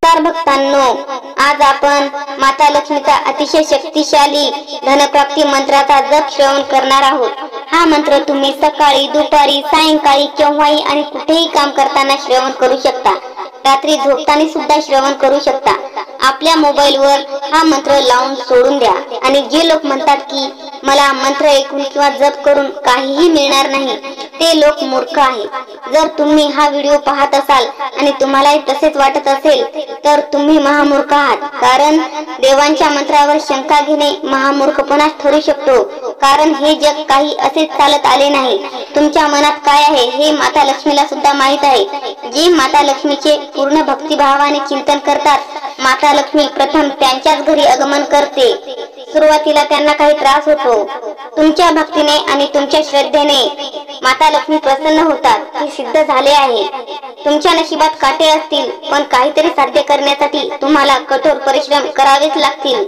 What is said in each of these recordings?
नमस्कार भक्तांनो, आज आपण माता लक्ष्मीचा अतिशय शक्तिशाली धनप्राप्ती मंत्राचा जप श्रवण करणार आहोत। हा मंत्र तुम्ही सकाळी, दुपारी, सायंकाळी केव्हाही आणि कुठेही काम करताना श्रवण करू शकता। रात्री झोपताना सुद्धा श्रवण करू शकता। आपल्या मोबाईलवर हा मंत्र लावून सोडून द्या। आणि जे लोक म्हणतात की मला मंत्र ऐकून किंवा जप करून काहीही मिळणार नाही, ते लोक मूर्ख आहेत। जर तुम्ही हा व्हिडिओ पाहत असाल आणि तुम्हालाही तसेच वाटत असेल तर तुम्ही महामूर्ख आहात, कारण देवांच्या मंत्रावर शंका घेणे महामूर्खपणा ठरू शकतो। कारण हे जग काही असेच चालत आले नाही। तुमच्या मनात काय आहे हे माता लक्ष्मीला सुद्धा माहित आहे। जे माता लक्ष्मीचे पूर्ण भक्तिभावाने चिंतन करतात, माता लक्ष्मी प्रथम त्यांच्याच घरी आगमन करते। सुरुवातीला त्यांना काही त्रास होतो। तुमच्या भक्तीने आणि तुमच्या श्रद्धेने माता लक्ष्मी प्रसन्न होतात, हे सिद्ध झाले आहे। तुमच्या नशिबात काटे असतील, पण काहीतरी साध्य करण्यासाठी तुम्हाला कठोर परिश्रम करावेच लागतील।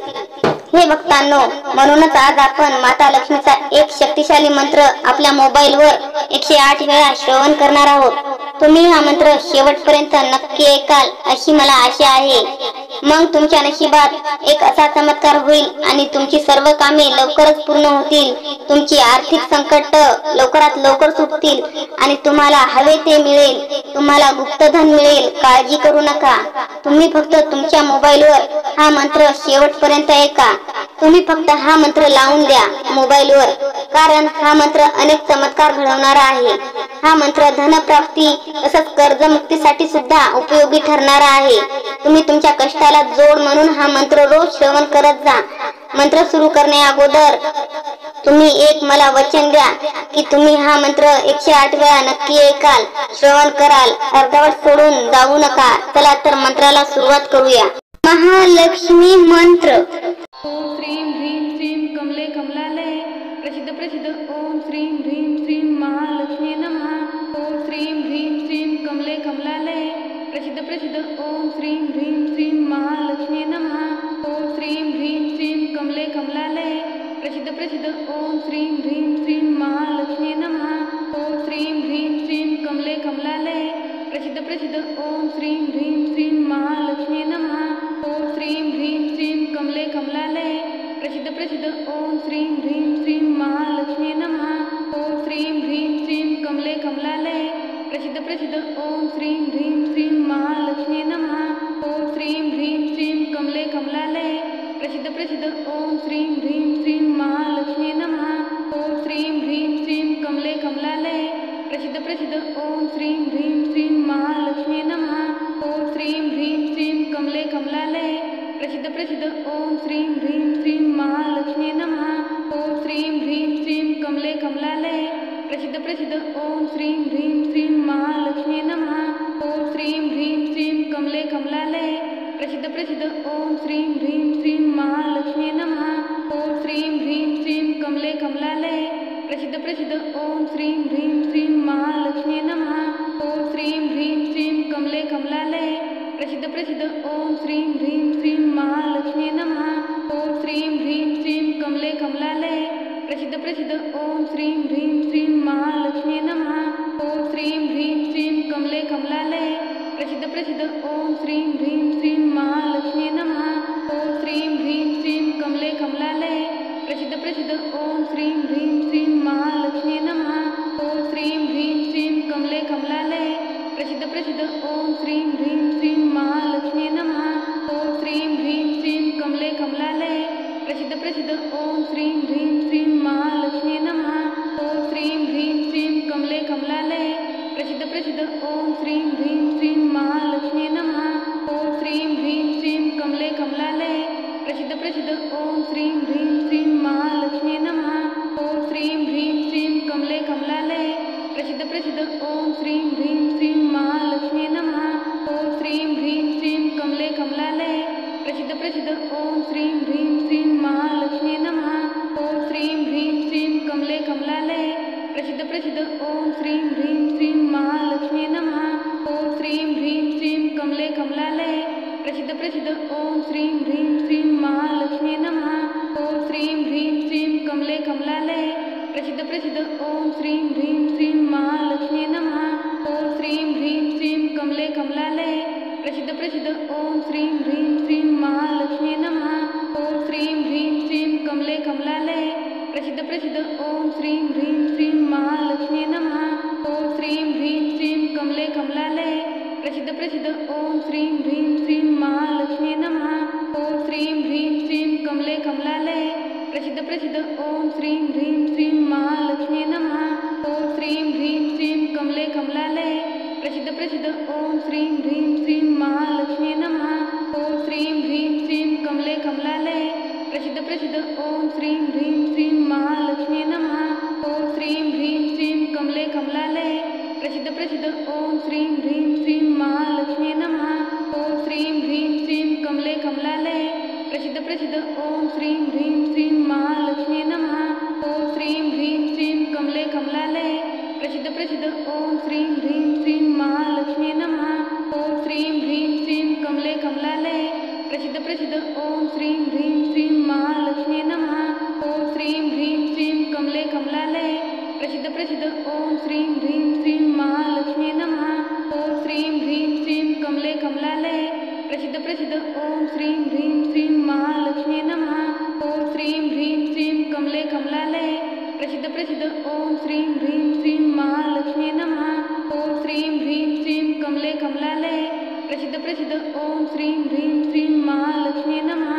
हे भक्तांनो, म्हणूनच आज आपण माता लक्ष्मीचा एक शक्तिशाली मंत्र आपल्या मोबाईलवर 108 वेळा श्रवण करणार आहोत। तुम्ही हा मंत्र शेवटपर्यंत नक्की ऐकाल अशी मला आशा आहे। मग तुमच्या नशिबात एक असा चमत्कार होईल आणि तुमची सर्व कामे लवकरच पूर्ण होतील। तुमची आर्थिक संकट लवकरात लवकर सुटतील आणि तुम्हाला हवे ते मिळेल। तुम्हाला गुप्तधन मिळेल। काळजी करू नका। तुम्ही फक्त तुमच्या मोबाईलवर हा मंत्र शेवटपर्यंत ऐका। तुम्ही फक्त हा मंत्र लावून द्या मोबाईलवर, कारण हा मंत्र अनेक चमत्कार घडवणारा आहे। हा मंत्र धनप्राप्ती तसंच कर्जमुक्तीसाठी सुद्धा उपयोगी ठरणारा आहे। तुम्ही तुमच्या कष्टाला जोड म्हणून हा मंत्र रोज श्रवण करत जा। मंत्र सुरू करण्या अगोदर तुम्ही एक मला वचन द्या की तुम्ही हा मंत्र 108 वेळा नक्की ऐकाल, श्रवण कराल, अर्धवट सोडून जाऊ नका। चला तर मंत्राला सुरुवात करूया। महालक्ष्मी मंत्र। ओम श्रीं ह्रीं श्रीं कमले कमलालये प्रसिद्ध ओम श्रीं ह्रीं श्रीं महालक्ष्मी नमः। ओम श्रीं ह्रीं श्रीं कमले कमलालये प्रसिद्ध ओम श्रीं ह्रीं श्रीं महालक्ष्मी नमः। ओम श्रीं ह्रीं श्रीं कमले कमलालये प्रसिद्ध ओम श्रीं ह्रीं श्रीं महालक्ष्मी नमः। ओम श्रीं ह्रीं श्रीं कमले कमलालये प्रसिद्ध ओम श्रीं ह्रीं श्रीं महालक्ष्मी नमः। ओम श्रीं ह्रीं श्रीं कमले कमलालये प्रसिद्ध ओम श्रीं ह्रीं श्रीं महालक्ष्मी नमः। ओम श्रीं ह्रीं श्रीं कमले कमलालये प्रसिद्ध ओम श्रीं ह्रीं श्रीं महालक्ष्मी नमः। ओम श्रीं ह्रीं श्रीं कमले कमलालये प्रसिद्ध ओम श्रीं ह्रीं श्रीं महालक्ष्मी नमः। ओम श्रीं ह्रीं श्रीं कमले कमलालये प्रसिद्ध ओम श्रीं ह्रीं श्रीं महालक्ष्मी नमः। ओम श्रीं ह्रीं श्रीं कमले कमलालये प्रसिद्ध ओम श्रीं ह्रीं श्रीं महालक्ष्मी नमः। ओम श्रीं ह्रीं श्रीं कमले कमलालये प्रसिद्ध ओम श्रीं ह्रीं श्रीं महालक्ष्मी नमः। ओम श्रीं ह्रीं श्रीं कमले कमलालये प्रसिद्ध ओम श्रीं ह्रीं श्रीं महालक्ष्मी नमः। ओम श्रीं ह्रीं श्रीं कमले कमलालये प्रसिद्ध ओम श्रीं ह्रीं श्रीं महालक्ष्मी नमः। ओम श्रीं ह्रीं श्रीं कमले कमलालये प्रसिद्ध ओम श्रीं ह्रीं श्रीं महालक्ष्मी नमः। ओम श्रीं ह्रीं श्रीं कमले कमलालये प्रसिद्ध ओम श्रीं ह्रीं श्रीं महालक्ष्मी नमः। ओम श्रीं ह्रीं श्रीं कमले कमलालये प्रसिद्ध ओम श्रीं ह्रीं श्रीं महालक्ष्मी नमः। ओम श्रीं ह्रीं श्रीं कमले कमलालये प्रसिद्ध ओम श्रीं ह्रीं श्रीं महालक्ष्मी नमः। ओम श्रीं ह्रीं श्रीं कमले कमलालये प्रसिद्ध ओम श्रीं ह्रीं श्रीं महालक्ष्मी नमः। ओम श्रीं ह्रीं श्रीं कमले कमलालये प्रसिद्ध ओम श्रीं ह्रीं श्रीं महालक्ष्मी नमः। ओम श्रीं ह्रीं श्रीं कमले कमलालये प्रसिद्ध ओम श्रीं ह्रीं श्रीं महालक्ष्मी नमः। ओम श्रीं ह्रीं श्रीं कमले कमलालये प्रसिद्ध ओम श्रीं ह्रीं श्रीं महालक्ष्मी नमः। ओम श्रीं ह्रीं श्रीं कमले कमलालये प्रसिद्ध ओम श्रीं ह्रीं श्रीं महालक्ष्मी नमः। ओम श्रीं ह्रीं श्रीं कमले कमलालये प्रसिद्ध ओम श्रीं ह्रीं श्रीं महालक्ष्मी नमः। ओम श्रीं ह्रीं श्रीं कमले कमलालये प्रसिद्ध ओम श्रीं ह्रीं श्रीं महालक्ष्मी नमः। ओम श्रीं ह्रीं श्रीं कमले कमलालये प्रसिद्ध ओम श्रीं ह्रीं श्रीं महालक्ष्मी नमः। ओम श्रीं ह्रीं श्रीं कमले कमलालये प्रसिद्ध ओम श्रीं ह्रीं श्रीं महालक्ष्मी नमः। ओम श्रीं ह्रीं श्रीं कमले कमलालये प्रसिद्ध ओम ओम श्रीं ह्रीं श्रीं महालक्ष्मी नमः। ओम श्रीं ह्रीं श्रीं कमले कमलालय प्रसिद्ध प्रसिद्ध ओम श्रीं ह्रीं श्रीं महालक्ष्मी नमः। ओम श्रीं ह्रीं श्रीं कमले कमलालय प्रसिद्ध प्रसिद्ध ओम श्रीं ह्रीं श्रीं महालक्ष्मी नमः। ओम श्रीं ह्रीं श्रीं कमले कमलालय प्रसिद्ध प्रसिद्ध ओम श्रीं ह्रीं श्रीं महालक्ष्मी नमः। ओम श्रीं ह्रीं श्रीं कमले कमलालय प्रसिद्ध प्रसिद्ध ओम श्रीं ह्रीं श्रीं महालक्ष्मी नमः। ओम श्रीं ह्रीं श्रीं कमले कमलालय प्रसिद्ध प्रसिद्ध ओम श्रीं ह्रीं श्रीं महालक्ष्मी नमः। ओम श्रीं ह्रीं श्रीं कमले कमलालय प्रसिद्ध प्रसिद्ध ओम श्रीं ह्रीं श्रीं महालक्ष्मी नमः। ओम श्रीं ह्रीं श्रीं कमले कमलालय प्रसिद्ध प्रसिद्ध ओम श्रीं ह्रीं श्रीं महालक्ष्मी नमः। ओम श्रीं ह्रीं श्रीं कमले कमलालय प्रसिद्ध प्रसिद्ध ओम श्रीं ह्रीं श्रीं महालक्ष्मी नमः। ओम श्रीं ह्रीं श्रीं कमले कमलालय प्रसिद्ध प्रसिद्ध ओम श्रीं ह्रीं श्रीं महालक्ष्मी नमः। ओम श्रीं ह्रीं श्रीं कमले कमलालय प्रसिद्ध प्रसिद्ध ओम श्रीं ह्रीं श्रीं महालक्ष्मी नमः। ओम श्रीं ह्रीं श्रीं कमले कमलालय प्रसिद्ध प्रसिद्ध ओम श्रीं ह्रीं श्रीं महालक्ष्मी नमः। ओम श्रीं ह्रीं श्रीं कमले कमलालय प्रसिद्ध प्रसिद्ध ओम श्रीं ह्रीं श्रीं महालक्ष्मी नमः। ओम श्रीं ह्रीं श्रीं कमले कमलालय प्रसिद्ध प्रसिद्ध ओम श्रीं ह्रीं श्रीं महालक्ष्मी नमः।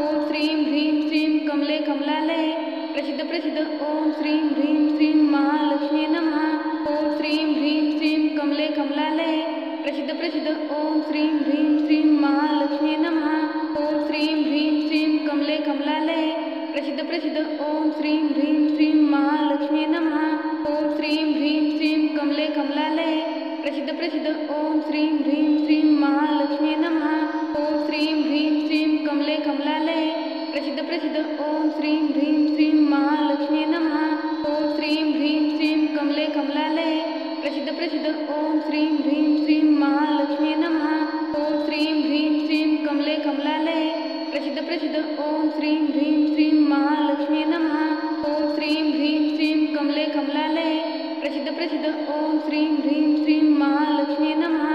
ओम श्रीं ह्रीं श्रीं कमले कमलालय प्रसिद्ध प्रसिद्ध ओम श्रीं ह्रीं श्रीं महालक्ष्मी नमः। ओम श्रीं ह्रीं श्रीं कमले कमलालय प्रसिद्ध प्रसिद्ध ओम श्रीं ह्रीं श्रीं महालक्ष्मी नमः। ओम श्रीं ह्रीं श्रीं कमले कमलालय प्रसिद्ध प्रसिद्ध ओम श्रीं ह्रीं श्रीं महालक्ष्मी नमः। ओम श्रीं ह्रीं श्रीं कमले कमलालय प्रसिद्ध प्रसिद्ध ओम श्रीं ह्रीं श्रीं महालक्ष्मी नमः। ओम श्रीं ह्रीं श्रीं कमले कमलालय प्रसिद्ध प्रसिद्ध ओम श्रीं ह्रीं श्रीं महालक्ष्मी नमः। ओम श्रीं ह्रीं श्रीं कमले कमलालय प्रसिद्ध प्रसिद्ध ओम श्रीं ह्रीं श्रीं महालक्ष्मी नमः। ओम श्रीं ह्रीं श्रीं कमले कमलालय प्रसिद्ध प्रसिद्ध ओम श्रीं ह्रीं श्रीं महालक्ष्मी नमः। ओम श्रीं ह्रीं श्रीं कमले कमलालय प्रसिद्ध प्रसिद्ध ओम श्रीं ह्रीं श्रीं महालक्ष्मी नमः।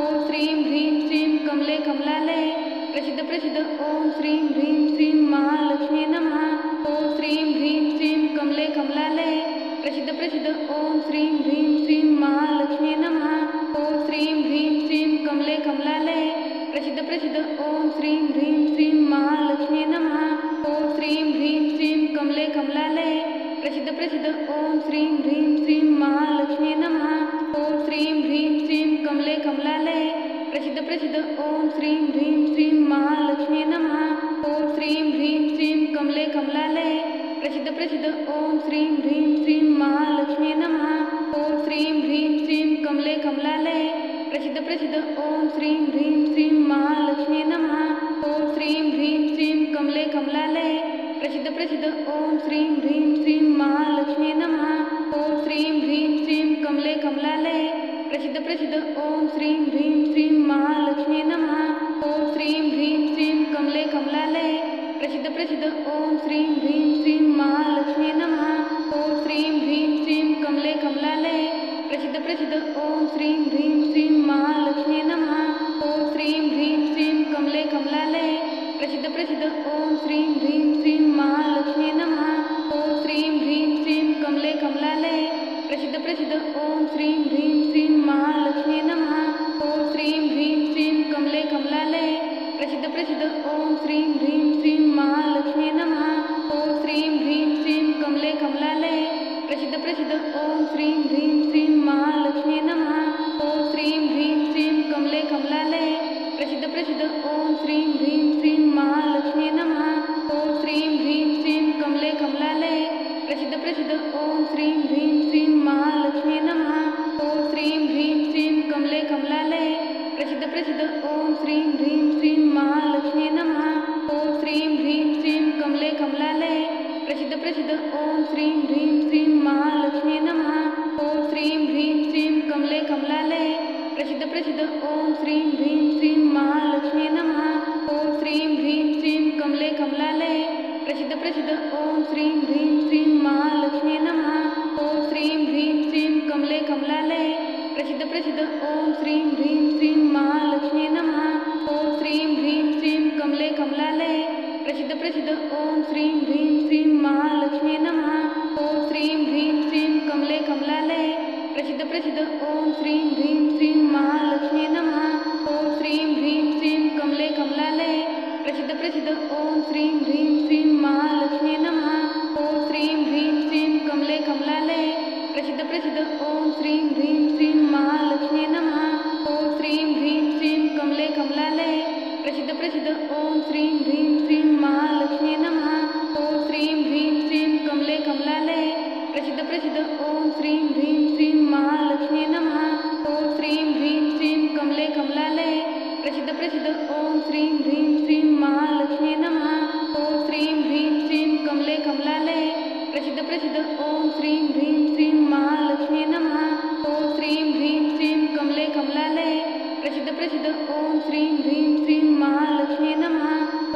ओम श्रीं ह्रीं श्रीं कमले कमलालय प्रसिद्ध प्रसिद्ध ओम श्रीं ह्रीं श्रीं महालक्ष्मी नमः। ओम श्रीं ह्रीं श्रीं कमले कमलालय प्रसिद्ध प्रसिद्ध ओम श्रीं ह्रीं श्रीं महालक्ष्मी नमः। ओम श्रीं ह्रीं श्रीं कमले कमलालय प्रसिद्ध प्रसिद्ध ओम श्रीं ह्रीं श्रीं महालक्ष्मी नमः। ओम श्रीं ह्रीं श्रीं कमले कमलालय प्रसिद्ध प्रसिद्ध ओम श्रीं ह्रीं श्रीं महालक्ष्मी नमः। ओम श्रीं ह्रीं श्रीं कमले कमलालय प्रसिद्ध प्रसिद्ध ओम श्रीं ह्रीं श्रीं महालक्ष्मी नमः। ओम श्रीं ह्रीं श्रीं कमले कमलालय प्रसिद्ध प्रसिद्ध ओम श्रीं ह्रीं श्रीं महालक्ष्मी नमः। ओम श्रीं ह्रीं श्रीं कमले कमलालय प्रसिद्ध प्रसिद्ध ओम श्रीं ह्रीं श्रीं महालक्ष्मी नमः। ओम श्रीं ह्रीं श्रीं कमले कमलालय प्रसिद्ध प्रसिद्ध ओम श्रीं ह्रीं श्रीं महालक्ष्मी नमः। ओम श्रीं ह्रीं श्रीं कमले कमलालय प्रसिद्ध प्रसिद्ध ओम श्रीं ह्रीं श्रीं महालक्ष्मी नमः। ओम श्रीं ह्रीं श्रीं कमले कमलालय प्रसिद्ध प्रसिद्ध ओम श्रीं ह्रीं श्रीं महालक्ष्मी नमः। ओम श्रीं ह्रीं श्रीं कमले कमलालय प्रसिद्ध प्रसिद्ध ओम श्रीं ह्रीं श्रीं महालक्ष्मी नमः। ओम श्रीं ह्रीं श्रीं कमले कमलालय प्रसिद्ध प्रसिद्ध ओम श्रीं ह्रीं श्रीं महालक्ष्मी नमः। ओम श्रीं ह्रीं श्रीं कमले कमलालय प्रसिद्ध प्रसिद्ध ओम श्रीं ह्रीं श्रीं महालक्ष्मी नमः। ओम श्रीं ह्रीं श्रीं कमले कमलालय प्रसिद्ध प्रसिद्ध ओम श्रीं ह्रीं श्रीं महालक्ष्मी नमः। ओम श्रीं ह्रीं श्रीं कमले कमलालय प्रसिद्ध प्रसिद्ध ओम श्रीं ह्रीं श्रीं महालक्ष्मी नमः। ओम श्रीं ह्रीं श्रीं कमले कमलालय प्रसिद्ध प्रसिद्ध ओम श्रीं ह्रीं श्रीं महालक्ष्मी नमः। ओम श्रीं ह्रीं श्रीं कमले कमलालय प्रसिद्ध प्रसिद्ध ओम श्रीं ह्रीं श्रीं महालक्ष्मी नमः। ओम श्रीं ह्रीं श्रीं कमले कमलालय प्रसिद्ध प्रसिद्ध ओम श्रीं ह्रीं श्रीं महालक्ष्मी नमः। ओम श्रीं ह्रीं श्रीं कमले कमलालय प्रसिद्ध प्रसिद्ध ओम श्रीं ह्रीं श्रीं महालक्ष्मी नमः। ओम श्रीं ह्रीं श्रीं कमले कमलालय प्रसिद्ध प्रसिद्ध ओम श्रीं ह्रीं श्रीं महालक्ष्मी नमः। ओम ओम श्रीं ह्रीं श्रीं महालक्ष्मी नमः। ओम श्रीं ह्रीं श्रीं कमले कमलालय प्रसिद्ध ओम श्रीं ह्रीं श्रीं महालक्ष्मी नमः। ओम श्रीं ह्रीं श्रीं कमले कमलालय प्रसिद्ध ओम श्रीं ह्रीं श्रीं महालक्ष्मी नमः। ओम श्रीं ह्रीं श्रीं कमले कमलालय प्रसिद्ध ओम श्रीं ह्रीं श्रीं महालक्ष्मी नमः। ओम श्रीं ह्रीं श्रीं कमले कमलालय प्रसिद्ध ओम श्रीं ह्रीं श्रीं महालक्ष्मी नमः। ओम श्रीं ह्रीं श्रीं कमले कमलालय प्रसिद्ध ओम श्रीं ह्रीं श्रीं महालक्ष्मी नमः। ओम श्रीं ह्रीं श्रीं कमले कमलालय प्रसिद्ध ओम श्रीं ह्रीं श्रीं महालक्ष्मी नमः। ओम श्रीं ह्रीं श्रीं कमले कमलालय प्रसिद्ध ओम श्रीं ह्रीं श्रीं महालक्ष्मी नमः। ओम श्रीं ह्रीं श्रीं कमले कमलालय प्रसिद्ध ओम श्रीं ह्रीं श्रीं महालक्ष्मी नमः।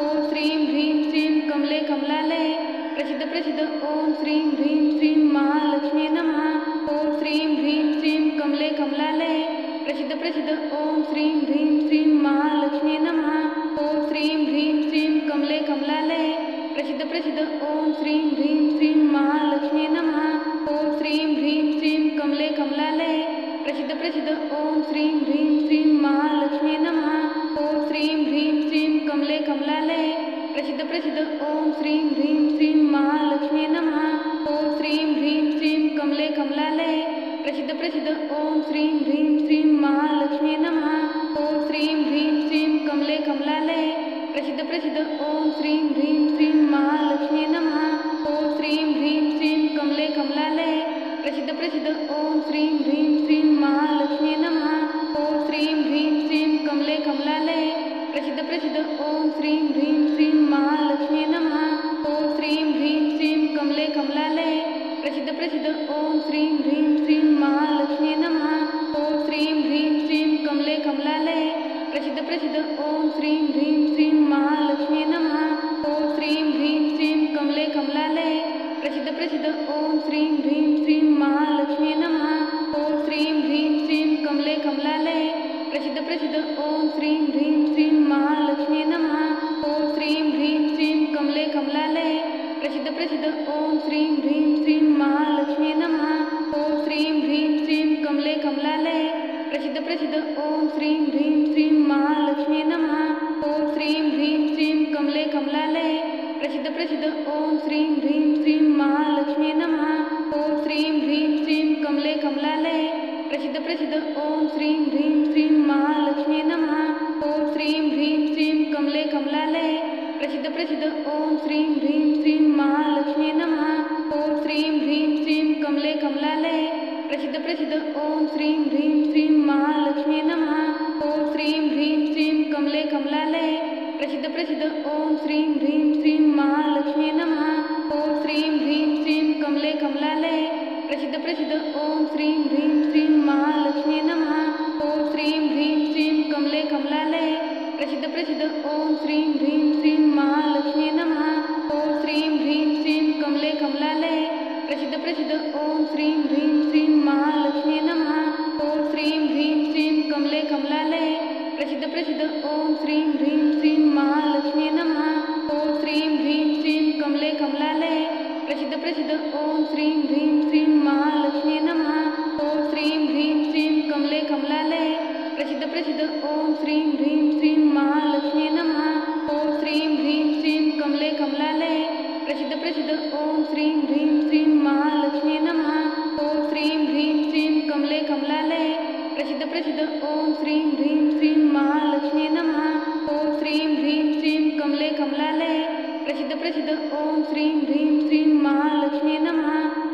ओम श्रीं ह्रीं श्रीं कमले कमलालय प्रसिद्ध ओम श्रीं ह्रीं श्रीं महालक्ष्मी नमः। ओम श्रीं ह्रीं श्रीं कमले कमलालय प्रसिद्ध ओम श्रीं ह्रीं श्रीं महालक्ष्मी नमः। ओम श्रीं ह्रीं श्रीं कमले कमलालय प्रसिद्ध ओम श्रीं ह्रीं श्रीं महालक्ष्मी नमः। ओम श्रीं ह्रीं श्रीं कमले कमलालय प्रसिद्ध ओम श्रीं ह्रीं श्रीं महालक्ष्मी नमः। ओम श्रीं ह्रीं श्रीं कमले कमलालय प्रसिद्ध ओम श्रीं ह्रीं श्रीं महालक्ष्मी नमः। ओम श्रीं ह्रीं श्रीं कमले कमलालय प्रसिद्ध ओम श्रीं ह्रीं श्रीं महालक्ष्मी नमः। ओम श्रीं ह्रीं श्रीं कमले कमलालय प्रसिद्ध ओम श्रीं ह्रीं श्रीं महालक्ष्मी नमः। ओम श्रीं ह्रीं श्रीं कमले कमलालय प्रसिद्ध ओम श्रीं ह्रीं श्रीं महालक्ष्मी नमः। ओम श्रीं ह्रीं श्रीं कमले कमलालय प्रसिद्ध ओम श्रीं ह्रीं श्रीं महालक्ष्मी नमः। ओम श्रीं ह्रीं श्रीं कमले कमलालय प्रसिद्ध ओम श्रीं ह्रीं श्रीं महालक्ष्मी नमः। ओम श्रीं ह्रीं श्रीं कमले कमलालय प्रसिद्ध ओम श्रीं ह्रीं श्रीं महालक्ष्मी नमः। ओम श्रीं ह्रीं श्रीं कमले कमलालय प्रसिद्ध ओम श्रीं ह्रीं श्रीं महालक्ष्मी नमः। ओम श्रीं ह्रीं श्रीं कमले कमलालय प्रसिद्ध ओम श्रीं ह्रीं श्रीं महालक्ष्मी नमः। ओम श्रीं ह्रीं श्रीं कमले कमलालय प्रसिद्ध ओम श्रीं ह्रीं श्रीं महालक्ष्मी नमः। ओम श्रीं ह्रीं श्रीं कमले कमलालय प्रसिद्ध ओम श्रीं ह्रीं श्रीं महालक्ष्मी नमः। ओम श्रीं ह्रीं श्रीं कमले कमलालय प्रसिद्ध ओम श्रीं ह्रीं श्रीं महालक्ष्मी नमः। ओम श्रीं ह्रीं श्रीं कमले कमलालय प्रसिद्ध ओम श्रीं ह्रीं श्रीं महालक्ष्मी नमः। ओम श्रीं ह्रीं श्रीं कमले कमलालय प्रसिद्ध ओम श्रीं ह्रीं श्रीं महालक्ष्मी नमः। ओम श्रीं ह्रीं श्रीं कमले कमलालय प्रसिद्ध ओम श्रीं ह्रीं श्रीं महालक्ष्मी नमः। ओम श्रीं ह्रीं श्रीं कमले कमलालय प्रसिद्ध ओम श्रीं ह्रीं श्रीं महालक्ष्मी नमः। ओम श्रीं ह्रीं श्रीं कमले कमलालय प्रसिद्ध ओम श्रीं ह्रीं श्रीं महालक्ष्मी नमः। ओम श्रीं ह्रीं श्रीं कमले कमलालय प्रसिद्ध ओम श्रीं ह्रीं श्रीं महालक्ष्मी नमः। ओम श्रीं ह्रीं श्रीं कमले कमलालय प्रसिद्ध ओम श्रीं ह्रीं श्रीं महालक्ष्मी नमः। ओम श्रीं ह्रीं श्रीं कमले कमलालय प्रसिद्ध ओम श्रीं ह्रीं श्रीं महालक्ष्मी नमः। ओम श्रीं ह्रीं श्रीं कमले कमलालय प्रसिद्ध ओम श्रीं ह्रीं श्रीं महालक्ष्मी नमः। ओम श्रीं ह्रीं श्रीं कमले कमलालय प्रसिद्ध ओम श्रीं ह्रीं श्रीं महालक्ष्मी नमः। ओम श्रीं ह्रीं श्रीं कमले कमलालय प्रसिद्ध ओम श्रीं ह्रीं श्रीं महालक्ष्मी नमः। ओम श्रीं ह्रीं श्रीं कमले कमलालय प्रसिद्ध ओम श्रीं ह्रीं श्रीं महालक्ष्मी नमः। ओम श्रीं ह्रीं श्रीं कमले कमलालय प्रसिद्ध ओम श्रीं ह्रीं श्रीं महालक्ष्मी नमः।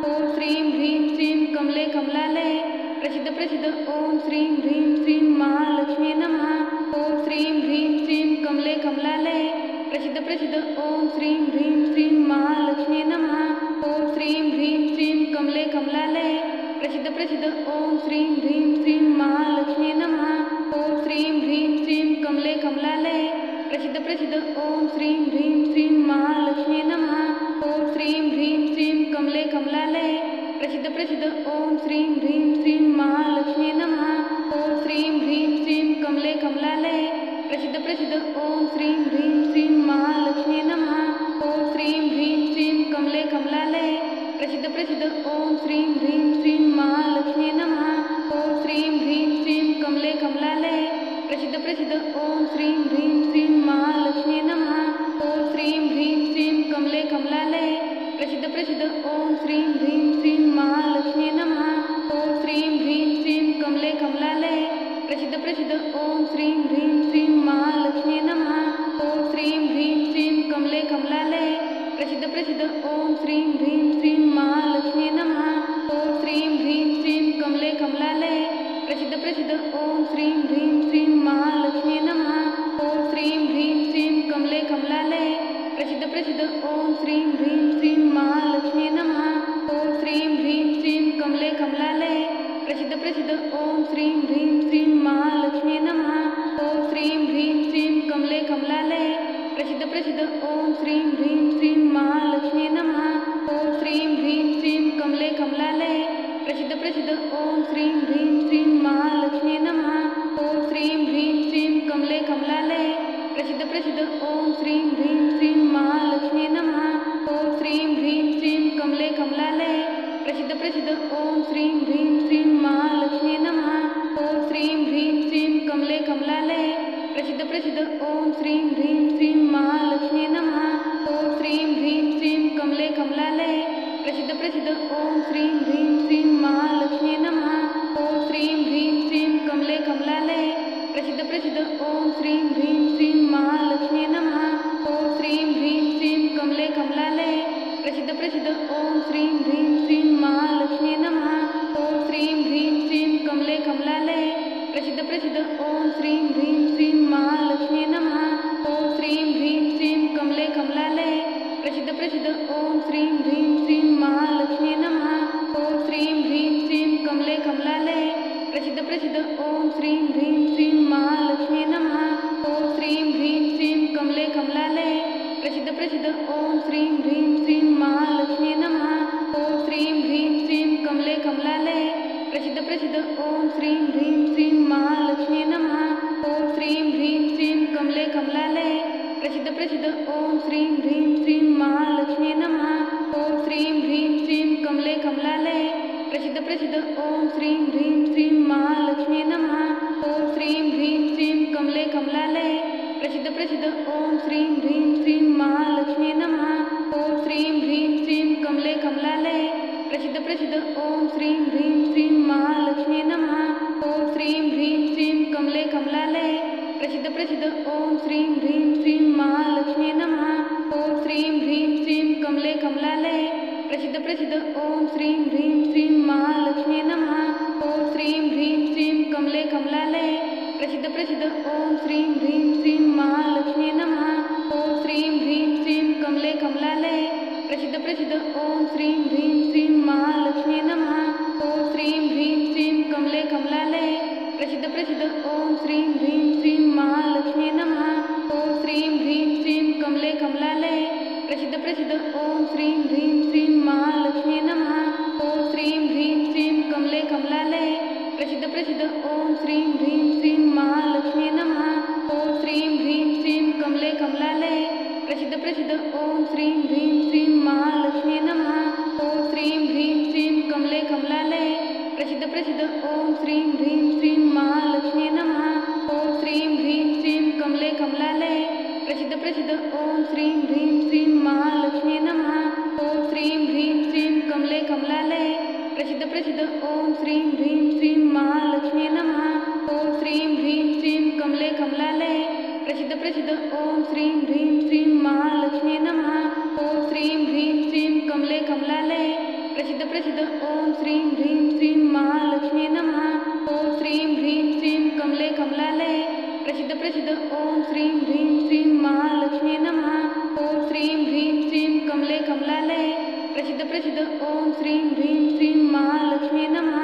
ओम श्रीं ह्रीं श्रीं कमले कमलालय प्रसिद्ध ओम श्रीं ह्रीं श्रीं महालक्ष्मी नमः। ओम श्रीं ह्रीं श्रीं कमले कमलालय प्रसिद्ध ओम श्रीं ह्रीं श्रीं महालक्ष्मी नमः। ओम श्रीं ह्रीं श्रीं कमले कमलालय प्रसिद्ध ओम श्रीं ह्रीं श्रीं महालक्ष्मी नमः। ओम श्रीं ह्रीं श्रीं कमले कमलालय प्रसिद्ध ओम श्रीं ह्रीं श्रीं महालक्ष्मी नमः। ओम श्रीं ह्रीं श्रीं कमले कमलालय प्रसिद्ध ओम श्रीं ह्रीं श्रीं महालक्ष्मी नमः। ओम श्रीं ह्रीं श्रीं कमले कमलालय प्रसिद्ध ओम श्रीं ह्रीं श्रीं महालक्ष्मी नमः। ओम कमलालय प्रसिद्ध प्रसिद्ध ओम श्रीं ह्रीं श्रीं महालक्ष्मी नमः। ओम श्रीं ह्रीं श्रीं कमले कमलालय प्रसिद्ध प्रसिद्ध ओम श्रीं ह्रीं श्रीं महालक्ष्मी नमः। ओम श्रीं ह्रीं श्रीं कमले कमलालय प्रसिद्ध प्रसिद्ध ओम श्रीं ह्रीं श्रीं महालक्ष्मी नमः। ओम श्रीं ह्रीं श्रीं कमले कमलालय प्रसिद्ध प्रसिद्ध ओम श्रीं ह्रीं श्रीं महालक्ष्मी नमः। ओम श्रीं ह्रीं श्रीं कमले कमलालय प्रसिद्ध प्रसिद्ध ओम श्रीं ह्रीं श्रीं महालक्ष्मी नमः। ओम श्रीं ह्रीं श्रीं कमले कमलालय प्रसिद्ध प्रसिद्ध ओम श्रीं ह्रीं श्रीं महालक्ष्मी नमः। ओम श्रीं ह्रीं श्रीं कमले कमलालय प्रसिद्ध प्रसिद्ध ओम श्रीं ह्रीं श्रीं महालक्ष्मी नमः। ओम श्रीं ह्रीं श्रीं कमले कमलालय प्रसिद्ध प्रसिद्ध ओम श्रीं ह्रीं श्रीं महालक्ष्मी नमः। ओम श्रीं ह्रीं श्रीं कमले कमलालय प्रसिद्ध प्रसिद्ध ओम श्रीं ह्रीं श्रीं महालक्ष्मी नमः। ओम श्रीं ह्रीं श्रीं कमले कमलालय प्रसिद्ध प्रसिद्ध ओम श्रीं ह्रीं श्रीं महालक्ष्मी नमः। ओम श्रीं ह्रीं श्रीं कमले कमलालय प्रसिद्ध प्रसिद्ध ओम श्रीं ह्रीं श्रीं महालक्ष्मी नमः। ओम श्रीं ह्रीं श्रीं कमले कमलालय प्रसिद्ध प्रसिद्ध ओम श्रीं ह्रीं श्रीं महालक्ष्मी नमः। ओम श्रीं ह्रीं श्रीं कमले कमलालय प्रसिद्ध प्रसिद्ध ओम श्रीं ह्रीं श्रीं महालक्ष्मी नमः। ओम श्रीं ह्रीं श्रीं कमले कमलालय प्रसिद्ध प्रसिद्ध ओम श्रीं ह्रीं श्रीं महालक्ष्मी नमः। ओम श्रीं ह्रीं श्रीं कमले कमलालय प्रसिद्ध प्रसिद्ध ओम श्रीं ह्रीं श्रीं महालक्ष्मी नमः। ओम श्रीं ह्रीं श्रीं कमले कमलालय प्रसिद्ध प्रसिद्ध ओम श्रीं ह्रीं श्रीं महालक्ष्मी नमः। ओम श्रीं ह्रीं श्रीं कमले कमलालय प्रसिद्ध प्रसिद्ध ओम श्रीं ह्रीं श्रीं महालक्ष्मी नमः। ओम श्रीं ह्रीं श्रीं कमले कमलालय प्रसिद्ध प्रसिद्ध ओम श्रीं ह्रीं श्रीं महालक्ष्मी नमः। ओम श्रीं ह्रीं श्रीं कमले कमलालय प्रसिद्ध प्रसिद्ध ओम श्रीं ह्रीं श्रीं महालक्ष्मी नमः। ओम श्रीं ह्रीं श्रीं कमले कमलालय प्रसिद्ध प्रसिद्ध ओम श्रीं ह्रीं श्रीं महालक्ष्मी नमः। ओम श्रीं ह्रीं श्रीं कमले कमलालय प्रसिद्ध प्रसिद्ध ओम श्रीं ह्रीं श्रीं महालक्ष्मी नमः। ओम श्रीं ह्रीं श्रीं कमले कमलालय प्रसिद्ध प्रसिद्ध ओम श्रीं ह्रीं श्रीं महालक्ष्मी नमः। ओम श्रीं ह्रीं श्रीं कमले कमलालय प्रसिद्ध प्रसिद्ध ओम श्रीं ह्रीं श्रीं महालक्ष्मी नमः। ओम श्रीं ह्रीं श्रीं कमले कमलालय प्रसिद्ध प्रसिद्ध ओम श्रीं ह्रीं श्रीं महालक्ष्मी नमः। ओम श्रीं ह्रीं श्रीं कमले कमलालय प्रसिद्ध प्रसिद्ध ओम श्रीं ह्रीं श्रीं महालक्ष्मी नमः। ओम श्रीं ह्रीं श्रीं कमले कमलालय प्रसिद्ध प्रसिद्ध ओम श्रीं ह्रीं श्रीं महालक्ष्मी नमः। ओम श्रीं ह्रीं श्रीं कमले कमलालय प्रसिद्ध प्रसिद्ध ओम श्रीं ह्रीं श्रीं महालक्ष्मी नमः। ओम श्रीं ह्रीं श्रीं कमले कमलालय प्रसिद्ध प्रसिद्ध ओम श्रीं ह्रीं श्रीं महालक्ष्मी नमः। ओम श्रीं ह्रीं श्रीं कमले कमलालय प्रसिद्ध प्रसिद्ध ओम श्रीं ह्रीं श्रीं महालक्ष्मी नमः। ओम श्रीं ह्रीं श्रीं कमले कमलालय प्रसिद्ध प्रसिद्ध ओम श्रीं ह्रीं श्रीं महालक्ष्मी नमः। ओम श्रीं ह्रीं श्रीं कमले कमलालय प्रसिद्ध प्रसिद्ध ओम श्रीं ह्रीं श्रीं महालक्ष्मी नमः। ओम श्रीं ह्रीं श्रीं कमले कमलालय प्रसिद्ध प्रसिद्ध ओम श्रीं ह्रीं श्रीं महालक्ष्मी नमः।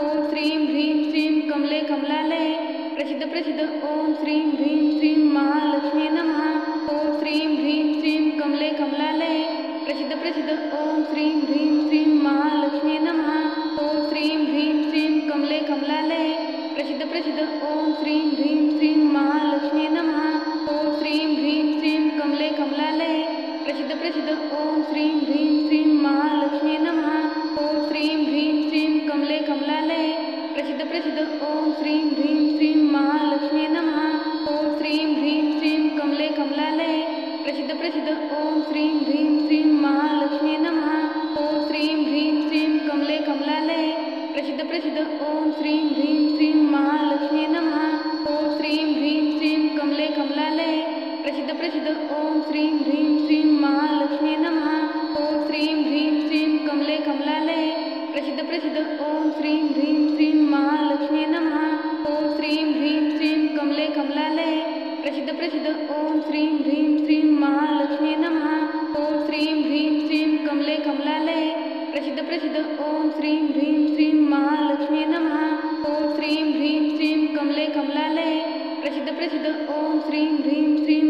ओम श्रीं ह्रीं श्रीं कमले कमलालय प्रसिद्ध प्रसिद्ध ओम श्रीं ह्रीं श्रीं महालक्ष्मी नमः। ओम श्रीं ह्रीं श्रीं कमले कमलालय प्रसिद्ध प्रसिद्ध ओम श्रीं ह्रीं श्रीं महालक्ष्मी नमः। ओम श्रीं ह्रीं श्रीं कमले कमलालय प्रसिद्ध प्रसिद्ध ओम श्रीं ह्रीं श्रीं महालक्ष्मी नमः। ओम श्रीं ह्रीं श्रीं कमले कमलालय प्रसिद्ध प्रसिद्ध ओम श्रीं ह्रीं श्रीं महालक्ष्मी नमः। ओम श्रीं ह्रीं श्रीं कमले कमलालय प्रसिद्ध प्रसिद्ध ओम श्रीं ह्रीं श्रीं महालक्ष्मी नमः। ओम श्रीं ह्रीं श्रीं कमले कमलालय प्रसिद्ध प्रसिद्ध ओम श्रीं ह्रीं श्रीं महालक्ष्मी नमः। ओम श्रीं ह्रीं श्रीं कमले कमलालय प्रसिद्ध प्रसिद्ध ओम श्रीं ह्रीं श्रीं महालक्ष्मी नमः। ओम श्रीं ह्रीं श्रीं कमले कमलालय प्रसिद्ध प्रसिद्ध ओम श्रीं ह्रीं श्रीं महालक्ष्मी नमः। ओम श्रीं ह्रीं श्रीं कमले कमलालय प्रसिद्ध प्रसिद्ध ओम श्रीं ह्रीं श्रीं महालक्ष्मी नमः। ओम श्रीं ह्रीं श्रीं कमले कमलालय प्रसिद्ध प्रसिद्ध ओम श्रीं ह्रीं श्रीं महालक्ष्मी नमः। ओम श्रीं ह्रीं श्रीं कमले कमलालय प्रसिद्ध प्रसिद्ध ओम श्रीं ह्रीं श्रीं महालक्ष्मी नमः। ओम श्रीं ह्रीं श्रीं कमले कमलालय प्रसिद्ध प्रसिद्ध ओम श्रीं ह्रीं श्रीं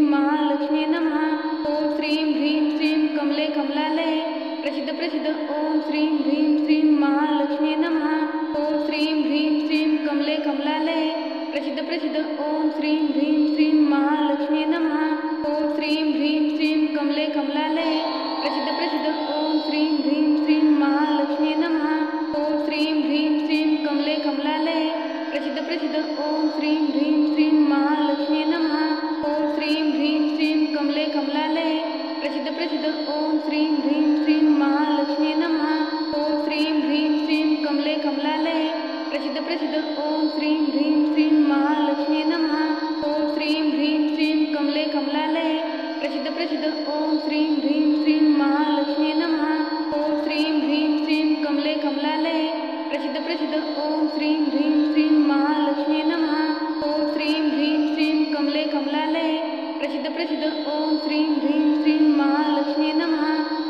प्रसिद्ध ओम श्रीं ह्रीं श्रीं महालक्ष्मी नमः।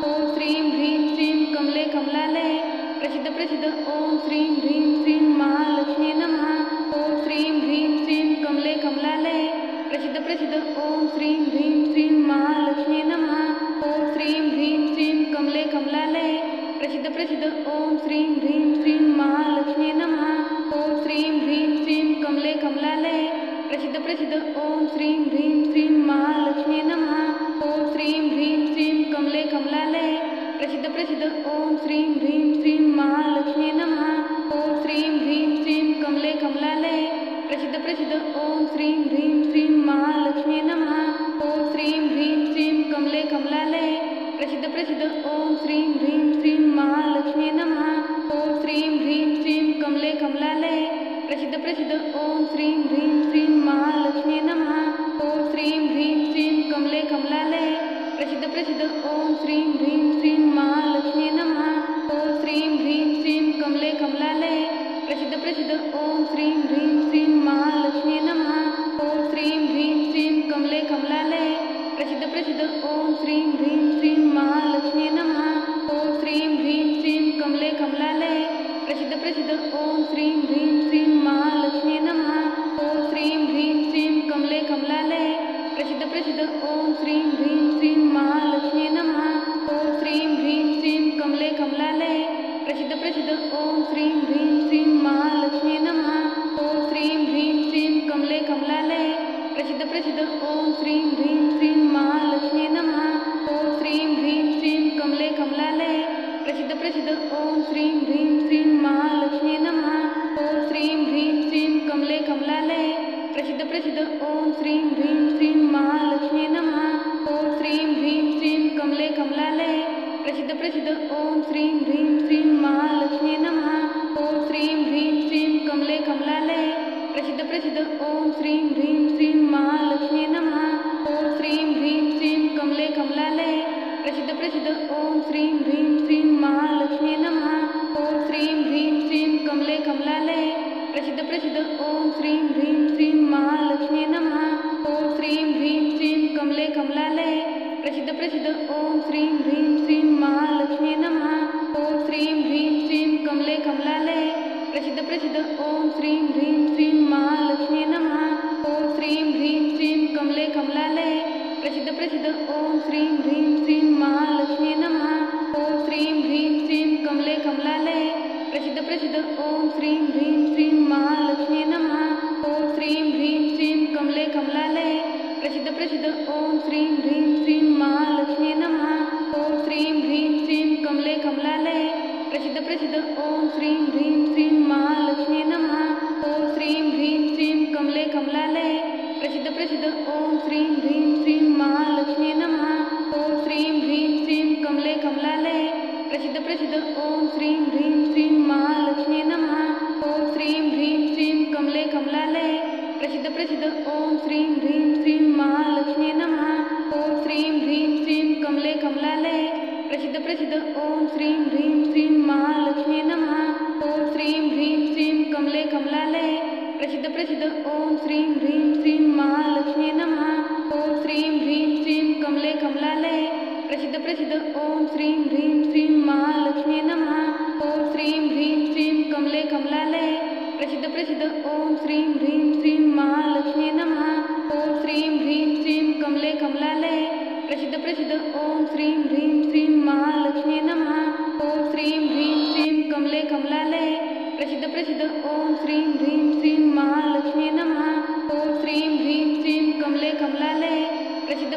ओम श्रीं ह्रीं श्रीं कमले कमलालये प्रसिद्ध ओम श्रीं ह्रीं श्रीं महालक्ष्मी नमः। ओम श्रीं ह्रीं श्रीं कमले कमलालये प्रसिद्ध ओम श्रीं ह्रीं श्रीं महालक्ष्मी नमः। ओम श्रीं ह्रीं श्रीं कमले कमलालये प्रसिद्ध ओम श्रीं ह्रीं श्रीं महालक्ष्मी नमः। ओम श्रीं ह्रीं श्रीं कमले कमलालये प्रसिद्ध ओम श्रीं ह्रीं श्रीं महालक्ष्मी नमः। ओम श्रीं ह्रीं श्रीं कमले कमलालये प्रसिद्ध ओम श्रीं ह्रीं श्रीं महालक्ष्मी नमः। ओम श्रीं ह्रीं श्रीं कमले कमलालये प्रसिद्ध ओम श्रीं ह्रीं श्रीं महालक्ष्मी नमः। ओम श्रीं ह्रीं श्रीं कमले कमलालये प्रसिद्ध ओम श्रीं ह्रीं श्रीं महालक्ष्मी नमः। ओम श्रीं ह्रीं श्रीं कमले कमलालये प्रसिद्ध ओम श्रीं ह्रीं श्रीं महालक्ष्मी नमः। ओम श्रीं ह्रीं श्रीं कमले कमलालये प्रसिद्ध ओम श्रीं ह्रीं श्रीं महालक्ष्मी नमः। ओम श्रीं ह्रीं श्रीं कमले कमलालये प्रसिद्ध ओम श्रीं ह्रीं श्रीं महालक्ष्मी नमः। ओम श्रीं ह्रीं श्रीं कमले कमलालये प्रसिद्ध ओम श्रीं ह्रीं श्रीं महालक्ष्मी नमः। ओम श्रीं ह्रीं श्रीं कमले कमलालये प्रसिद्ध ओम श्रीं ह्रीं श्रीं महालक्ष्मी नमः। ओम श्रीं ह्रीं श्रीं कमले कमलालये प्रसिद्ध ओम श्रीं ह्रीं श्रीं महालक्ष्मी नमः। ओम श्रीं ह्रीं श्रीं कमले कमलालये प्रसिद्ध ओम श्रीं ह्रीं श्रीं महालक्ष्मी नमः। ओम श्रीं ह्रीं श्रीं कमले कमलालये प्रसिद्ध ओम श्रीं ह्रीं श्रीं महालक्ष्मी नमः। ओम श्रीं ह्रीं श्रीं कमले कमलालये प्रसिद्ध ओम श्रीं ह्रीं श्रीं महालक्ष्मी नमः। ओम श्रीं ह्रीं श्रीं कमले कमलालये प्रसिद्ध ओम श्रीं ह्रीं श्रीं महालक्ष्मी नमः। ओम श्रीं ह्रीं श्रीं कमले कमलालये प्रसिद्ध ओम श्रीं ह्रीं श्रीं महालक्ष्मी नमः। ओम श्रीं ह्रीं श्रीं कमले कमलालये प्रसिद्ध ओम श्रीं ह्रीं श्रीं महालक्ष्मी नमः। ओम श्रीं ह्रीं श्रीं कमले कमलालये प्रसिद्ध ओम श्रीं ह्रीं श्रीं महालक्ष्मी नमः। ओम श्रीं ह्रीं श्रीं कमले कमलालये प्रसिद्ध ओम श्रीं ह्रीं श्रीं महालक्ष्मी नमः। ओम श्रीं ह्रीं श्रीं कमले कमलालये प्रसिद्ध ओम श्रीं ह्रीं श्रीं महालक्ष्मी नमः। ओम श्रीं ह्रीं श्रीं कमले कमलालये प्रसिद्ध ओम श्रीं ह्रीं श्रीं महालक्ष्मी नमः। ओम श्रीं ह्रीं श्रीं कमले कमलालये प्रसिद्ध ओम श्रीं ह्रीं श्रीं महालक्ष्मी नमः। ओम श्रीं ह्रीं श्रीं कमले कमलालये प्रसिद्ध ओम श्रीं ह्रीं श्रीं महालक्ष्मी नमः। ओम श्रीं ह्रीं श्रीं कमले कमलालये प्रसिद्ध ओम श्रीं ह्रीं श्रीं महालक्ष्मी नमः। ओम श्रीं ह्रीं श्रीं कमले कमलालये प्रसिद्ध ओम श्रीं ह्रीं श्रीं महालक्ष्मी नमः। ओम श्रीं ह्रीं श्रीं कमले कमलालये प्रसिद्ध ओम श्रीं ह्रीं श्रीं महालक्ष्मी नमः। ओम श्रीं ह्रीं श्रीं कमले कमलालये प्रसिद्ध ओम श्रीं ह्रीं श्रीं महालक्ष्मी नमः। ओम श्रीं ह्रीं श्रीं कमले कमलालये प्रसिद्ध ओम श्रीं ह्रीं श्रीं महालक्ष्मी नमः। ओम श्रीं ह्रीं श्रीं कमले कमलालये प्रसिद्ध ओम श्रीं ह्रीं श्रीं महालक्ष्मी नमः। ओम श्रीं ह्रीं श्रीं कमले कमलालये प्रसिद्ध ओम श्रीं ह्रीं श्रीं महालक्ष्मी नमः। ओम श्रीं ह्रीं श्रीं कमले कमलालये प्रसिद्ध ओम श्रीं ह्रीं श्रीं महालक्ष्मी नमः। ओम श्रीं ह्रीं श्रीं कमले कमलालये प्रसिद्ध ओम श्रीं ह्रीं श्रीं महालक्ष्मी नमः। ओम श्रीं ह्रीं श्रीं कमले कमलालये प्रसिद्ध ओम श्रीं ह्रीं श्रीं महालक्ष्मी नमः। ओम श्रीं ह्रीं श्रीं कमले कमलालये प्रसिद्ध ओम श्रीं ह्रीं श्रीं महालक्ष्मी नमः। ओम श्रीं ह्रीं श्रीं कमले कमलालये प्रसिद्ध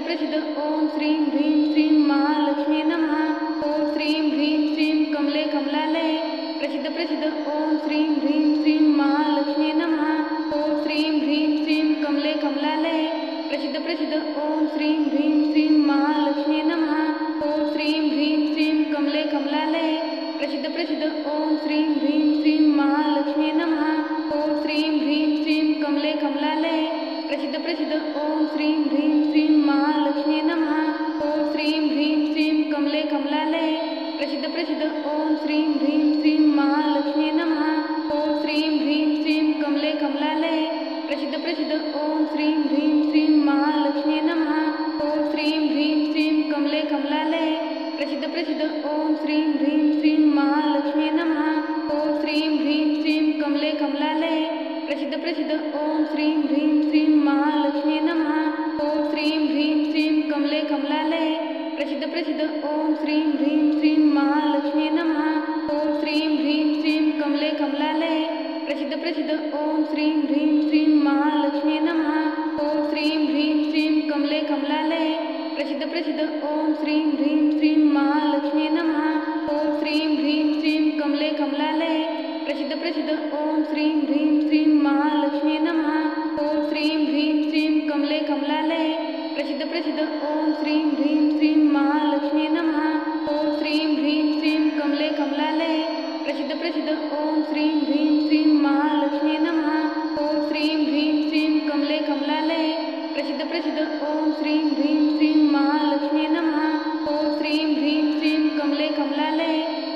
ओम श्रीं ह्रीं श्रीं महालक्ष्मी नमः। ओम श्रीं ह्रीं श्रीं कमले कमलालये प्रसिद्ध ओम श्रीं ह्रीं श्रीं महालक्ष्मी नमः। ओम श्रीं ह्रीं श्रीं कमले कमलालये प्रसिद्ध ओम श्रीं ह्रीं श्रीं महालक्ष्मी नमः। ओम श्रीं ह्रीं श्रीं कमले कमलालये प्रसिद्ध ओम श्रीं ह्रीं श्रीं महालक्ष्मी नमः। ओम श्रीं ह्रीं श्रीं कमले कमलालये प्रसिद्ध ओम श्रीं ह्रीं श्रीं महालक्ष्मी नमः। ओम श्रीं ह्रीं श्रीं कमले कमलालये प्रसिद्ध ओम श्रीं ह्रीं श्रीं महालक्ष्मी नमः। ओम श्रीं ह्रीं श्रीं कमले कमलालये प्रसिद्ध ओम श्रीं ह्रीं श्रीं महालक्ष्मी नमः। प्रसिद्ध ओम श्रीं ह्रीं श्रीं महालक्ष्मी नमः। ओम श्रीं ह्रीं श्रीं कमले कमलालये प्रसिद्ध ओम श्रीं ह्रीं श्रीं महालक्ष्मी नमः। ओम श्रीं ह्रीं श्रीं कमले कमलालये प्रसिद्ध ओम श्रीं ह्रीं श्रीं महालक्ष्मी नमः। ओम श्रीं ह्रीं श्रीं कमले कमलालये प्रसिद्ध ओम श्रीं ह्रीं श्रीं महालक्ष्मी नमः। ओम श्रीं ह्रीं श्रीं कमले कमलालये प्रसिद्ध ओम श्रीं ह्रीं श्रीं महालक्ष्मी नमः। ओम श्रीं ह्रीं श्रीं कमले कमलालये प्रसिद्ध ओम श्रीं ह्रीं श्रीं महालक्ष्मी नमः। ओम श्रीं ह्रीं श्रीं कमले कमलालये प्रसिद्ध ओम श्रीं ह्रीं श्रीं महालक्ष्मी नमः। ओम श्रीं ह्रीं श्रीं कमले कमलालये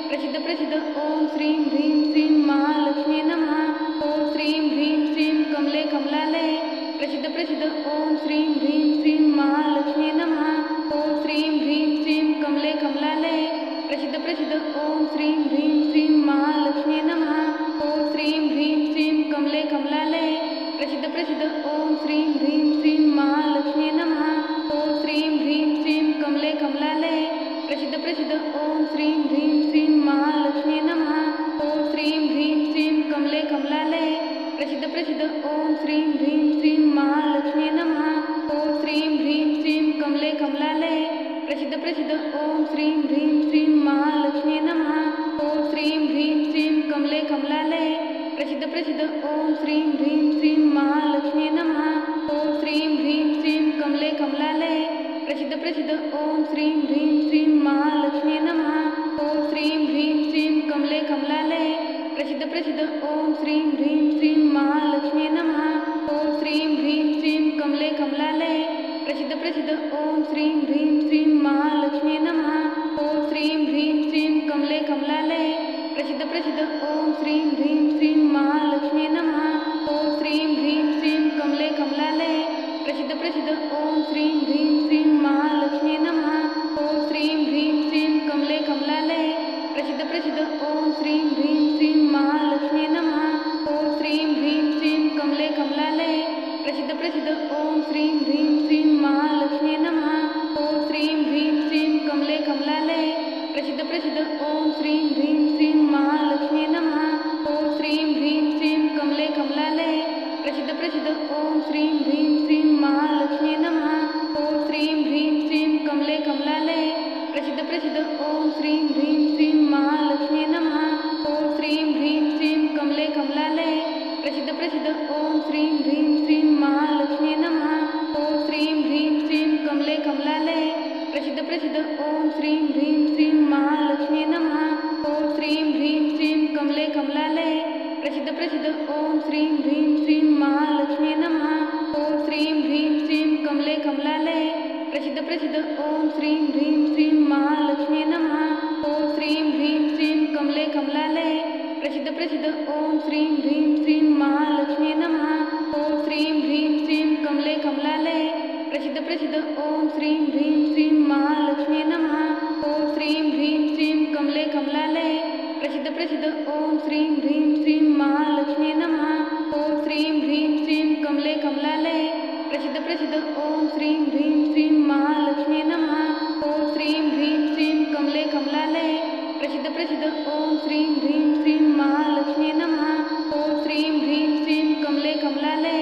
प्रसिद्ध ओम श्रीं ह्रीं श्रीं महालक्ष्मी नमः। ओम श्रीं ह्रीं श्रीं कमले कमलालये प्रसिद्ध ओम श्रीं ह्रीं श्रीं महालक्ष्मी नमः। ओम श्रीं ह्रीं श्रीं कमले कमलालये प्रसिद्ध ओम श्रीं ह्रीं श्रीं महालक्ष्मी नमः। ओम श्रीं ह्रीं श्रीं कमले कमलालये प्रसिद्ध ओम श्रीं ह्रीं श्रीं महालक्ष्मी नमः। ओम श्रीं ह्रीं श्रीं कमले कमलालये प्रसिद्ध ओम श्रीं ह्रीं श्रीं महालक्ष्मी नमः। ओम श्रीं ह्रीं श्रीं कमले कमलालये प्रसिद्ध ओम श्रीं ह्रीं श्रीं महालक्ष्मी नमः। ओम श्रीं ह्रीं श्रीं कमले कमलालये प्रसिद्ध ओम श्रीं ह्रीं श्रीं महालक्ष्मी नमः। ओम श्रीं ह्रीं श्रीं कमले कमलालये प्रसिद्ध ओम श्रीं ह्रीं श्रीं महालक्ष्मी नमः। ओम श्रीं ह्रीं श्रीं कमले कमलालये प्रसिद्ध ओम श्रीं ह्रीं श्रीं महालक्ष्मी नमः। ओम श्रीं ह्रीं श्रीं कमले कमलालये प्रसिद्ध ओम श्रीं ह्रीं श्रीं महालक्ष्मी नमः। ओम श्रीं ह्रीं श्रीं कमले कमलालये प्रसिद्ध ओम श्रीं ह्रीं श्रीं महालक्ष्मी नमः। ओम श्रीं ह्रीं श्रीं कमले कमलालये प्रसिद्ध ओम श्रीं ह्रीं श्रीं महालक्ष्मी नमः। ओम श्रीं ह्रीं श्रीं कमले कमलालये प्रसिद्ध ओम श्रीं ह्रीं श्रीं महालक्ष्मी नमः। ओम श्रीं ह्रीं श्रीं कमले कमलालये प्रसिद्ध ओम श्रीं ह्रीं श्रीं महालक्ष्मी नमः। ओम श्रीं ह्रीं श्रीं कमले कमलालये प्रसिद्ध ओम श्रीं ह्रीं श्रीं महालक्ष्मी नमः। ओम श्रीं ह्रीं श्रीं कमले कमलालये प्रसिद्ध ओम श्रीं ह्रीं श्रीं महालक्ष्मी नमः। ओम श्रीं ह्रीं श्रीं कमले कमलालये प्रसिद्ध ओम श्रीं ह्रीं श्रीं महालक्ष्मी नमः। ओम श्रीं ह्रीं श्रीं कमले कमलालये प्रसिद्ध ओम श्रीं ह्रीं श्रीं महालक्ष्मी नमः। ओम श्रीं ह्रीं श्रीं कमले कमलालये प्रसिद्ध ओम श्रीं ह्रीं श्रीं महालक्ष्मी नमः। ओम श्रीं ह्रीं श्रीं कमले कमलालये प्रसिद्ध ओम श्रीं ह्रीं श्रीं महालक्ष्मी नमः। ओम श्रीं ह्रीं श्रीं कमले कमलालये प्रसिद्ध ओम श्रीं ह्रीं श्रीं महालक्ष्मी नमः। ओम श्रीं ह्रीं श्रीं कमले कमलालये प्रसिद्ध ओम श्रीं ह्रीं श्रीं महालक्ष्मी नमः। ओम श्रीं ह्रीं श्रीं कमले कमलालये प्रसिद्ध ओम श्रीं ह्रीं श्रीं महालक्ष्मी नमः। ओम श्रीं ह्रीं श्रीं कमले कमलालये प्रसिद्ध ओम श्रीं ह्रीं श्रीं महालक्ष्मी नमः। ओम श्रीं ह्रीं श्रीं कमले कमलालये प्रसिद्ध ओम श्रीं ह्रीं श्रीं महालक्ष्मी नमः। ओम श्रीं ह्रीं श्रीं कमले कमलालये प्रसिद्ध ओम श्रीं ह्रीं श्रीं महालक्ष्मी नमः। ओम श्रीं ह्रीं श्रीं कमले कमलालये प्रसिद्ध ओम श्रीं ह्रीं श्रीं महालक्ष्मी नमः। ओम श्रीं ह्रीं श्रीं कमले कमलालये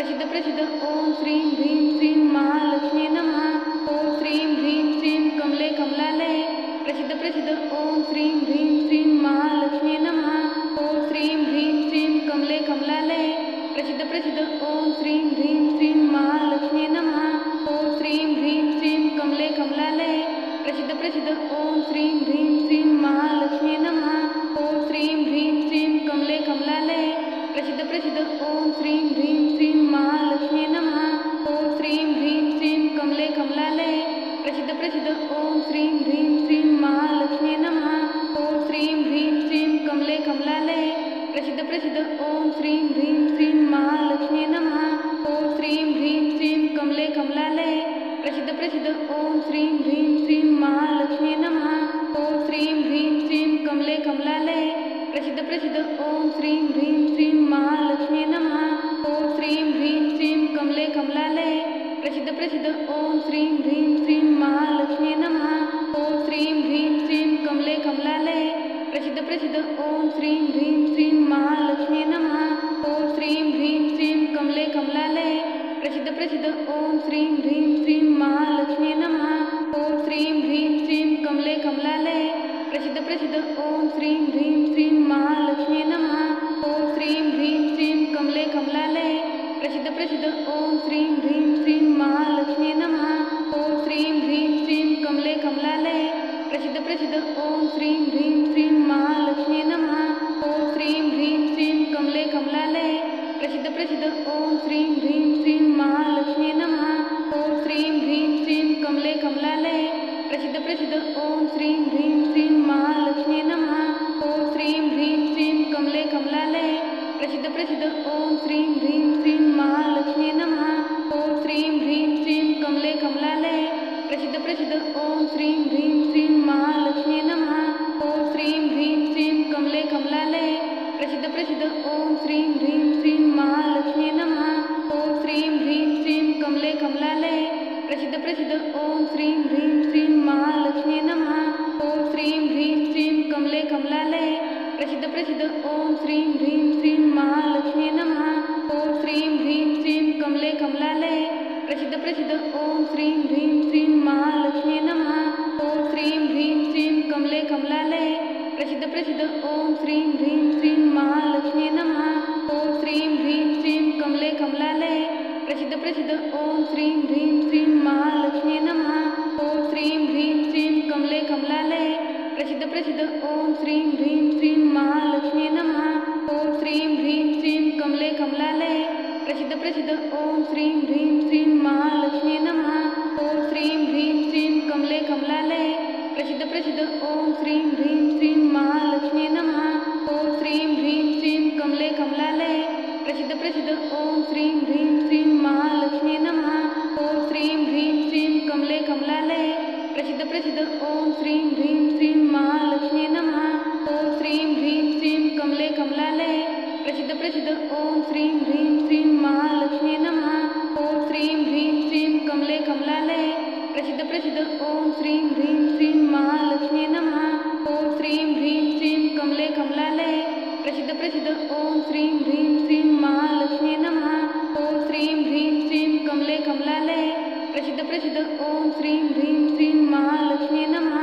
प्रसिद्ध ओम श्रीं ह्रीं श्रीं महालक्ष्मी नमः। ओम श्रीं ह्रीं श्रीं कमले कमलालये प्रसिद्ध ओम श्रीं ह्रीं श्रीं महालक्ष्मी नमः। ओम श्रीं ह्रीं श्रीं कमले कमलालये प्रसिद्ध ओम श्रीं ह्रीं श्रीं महालक्ष्मी नमः। ओम श्रीं ह्रीं श्रीं कमले कमलालये प्रसिद्ध ओम श्रीं ह्रीं श्रीं महालक्ष्मी नमः। ओम श्रीं ह्रीं श्रीं कमले कमलालये प्रसिद्ध ओम श्रीं ह्रीं श्रीं महालक्ष्मी नमः। ओम श्रीं ह्रीं श्रीं कमले कमलालये प्रसिद्ध ओम श्रीं ह्रीं श्रीं महालक्ष्मी नमः। ओम श्रीं ह्रीं श्रीं कमले कमलालये प्रसिद्ध ओम श्रीं ह्रीं श्रीं महालक्ष्मी नमः। ओम श्रीं ह्रीं श्रीं कमले कमलालये प्रसिद्ध ओम श्रीं ह्रीं श्रीं महालक्ष्मी नमः। ओम श्रीं ह्रीं श्रीं कमले कमलालये प्रसिद्ध ओम श्रीं ह्रीं श्रीं महालक्ष्मी नमः। ओम श्रीं ह्रीं श्रीं कमले कमलालये प्रसिद्ध ओम श्रीं ह्रीं श्रीं महालक्ष्मी नमः। प्रसिद्ध ओम श्रीं ह्रीं श्रीं महालक्ष्मी नमः। ओम श्रीं ह्रीं श्रीं कमले कमलालये प्रसिद्ध ओम श्रीं ह्रीं श्रीं महालक्ष्मी नमः। ओम श्रीं ह्रीं श्रीं कमले कमलालये प्रसिद्ध ओम श्रीं ह्रीं श्रीं महालक्ष्मी नमः। ओम श्रीं ह्रीं श्रीं कमले कमलालये प्रसिद्ध ओम श्रीं ह्रीं श्रीं महालक्ष्मी नमः। ओम श्रीं ह्रीं श्रीं कमले कमलालये प्रसिद्ध ओम श्रीं ह्रीं श्रीं महालक्ष्मी नमः। ओम श्रीं ह्रीं श्रीं कमले कमलालये प्रसिद्ध ओम श्रीं ह्रीं श्रीं महालक्ष्मी नमः। ओम श्रीं ह्रीं श्रीं कमले कमलालये प्रसिद्ध ओम श्रीं ह्रीं श्रीं महालक्ष्मी नमः। ओम श्रीं ह्रीं श्रीं कमले कमलालये प्रसिद्ध ओम श्रीं ह्रीं श्रीं महालक्ष्मी नमः। ओम श्रीं ह्रीं श्रीं कमले कमलालये प्रसिद्ध ओम श्रीं ह्रीं श्रीं महालक्ष्मी नमः। ओम श्रीं ह्रीं श्रीं कमले कमलालये प्रसिद्ध ओम श्रीं ह्रीं श्रीं महालक्ष्मी नमः। ओम श्रीं ह्रीं श्रीं कमले कमलालये प्रसिद्ध ओम श्रीं ह्रीं श्रीं महालक्ष्मी नमः। ओम श्रीं ह्रीं श्रीं कमले कमलालये प्रसिद्ध ओम श्रीं ह्रीं श्रीं महालक्ष्मी नमः। ओम श्रीं ह्रीं श्रीं कमले कमलालये प्रसिद्ध ओम श्रीं ह्रीं श्रीं महालक्ष्मी नमः। ओम श्रीं ह्रीं श्रीं कमले कमलालये प्रसिद्ध ओम श्रीं ह्रीं श्रीं महालक्ष्मी नमः। ओम श्रीं ह्रीं श्रीं कमले कमलालये प्रसिद्ध ओम श्रीं ह्रीं श्रीं महालक्ष्मी नमः। ओम श्रीं ह्रीं श्रीं कमले कमलालये प्रसिद्ध ओम श्रीं ह्रीं श्रीं महालक्ष्मी नमः। ओम श्रीं ह्रीं श्रीं कमले कमलालये प्रसिद्ध ओम श्रीं ह्रीं श्रीं महालक्ष्मी नमः। ओम श्रीं ह्रीं श्रीं कमले कमलालये प्रसिद्ध ओम श्रीं ह्रीं श्रीं महालक्ष्मी नमः। ओम श्रीं ह्रीं श्रीं कमले कमलालये प्रसिद्ध ओम श्रीं ह्रीं श्रीं महालक्ष्मी नमः। ओम श्रीं ह्रीं श्रीं कमले कमलालये प्रसिद्ध ओम श्रीं ह्रीं श्रीं महालक्ष्मी नमः। ओम श्रीं ह्रीं श्रीं कमले कमलालये प्रसिद्ध ओम श्रीं ह्रीं श्रीं महालक्ष्मी नमः। ओम श्रीं ह्रीं श्रीं कमले कमलालये प्रसिद्ध ओम श्रीं ह्रीं श्रीं महालक्ष्मी नमः। ओम श्रीं ह्रीं श्रीं कमले कमलालये प्रसिद्ध ओम श्रीं ह्रीं श्रीं महालक्ष्मी नमः। ओम श्रीं ह्रीं श्रीं कमले कमलालये प्रसिद्ध ओम श्रीं ह्रीं श्रीं महालक्ष्मी नमः।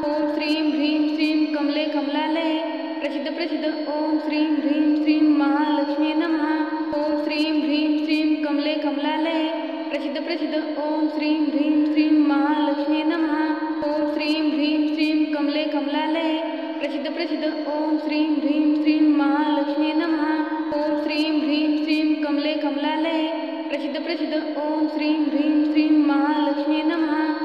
ओम श्रीं ह्रीं श्रीं कमले कमलालये प्रसिद्ध ओम श्रीं ह्रीं श्रीं महालक्ष्मी नमः। ओम श्रीं ह्रीं श्रीं कमले कमलालये प्रसिद्ध ओम श्रीं ह्रीं श्रीं महालक्ष्मी नमः। ओम श्रीं ह्रीं श्रीं कमले कमलालये प्रसिद्ध ओम श्रीं ह्रीं श्रीं महालक्ष्मी नमः। ओम श्रीं ह्रीं श्रीं कमले कमलालये प्रसिद्ध ओम श्रीं ह्रीं श्रीं महालक्ष्मी नमः।